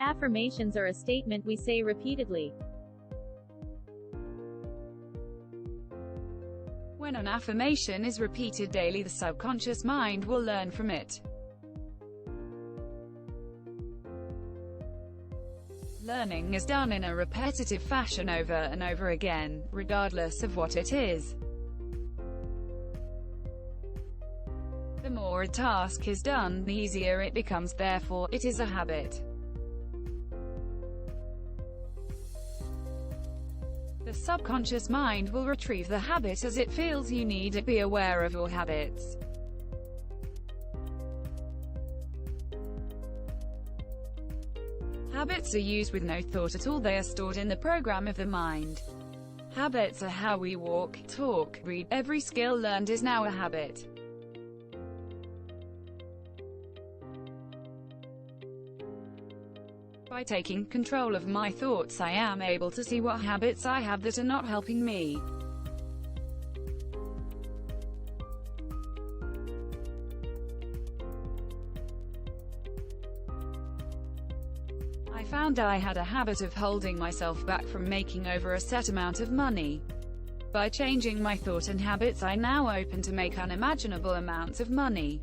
Affirmations are a statement we say repeatedly. When an affirmation is repeated daily, the subconscious mind will learn from it. Learning is done in a repetitive fashion over and over again, regardless of what it is. The more a task is done, the easier it becomes, therefore, it is a habit. The subconscious mind will retrieve the habit as it feels you need it. Be aware of your habits. Habits are used with no thought at all. They are stored in the program of the mind. Habits are how we walk, talk, read. Every skill learned is now a habit. By taking control of my thoughts, I am able to see what habits I have that are not helping me. I found I had a habit of holding myself back from making over a set amount of money. By changing my thought and habits, I now open to make unimaginable amounts of money.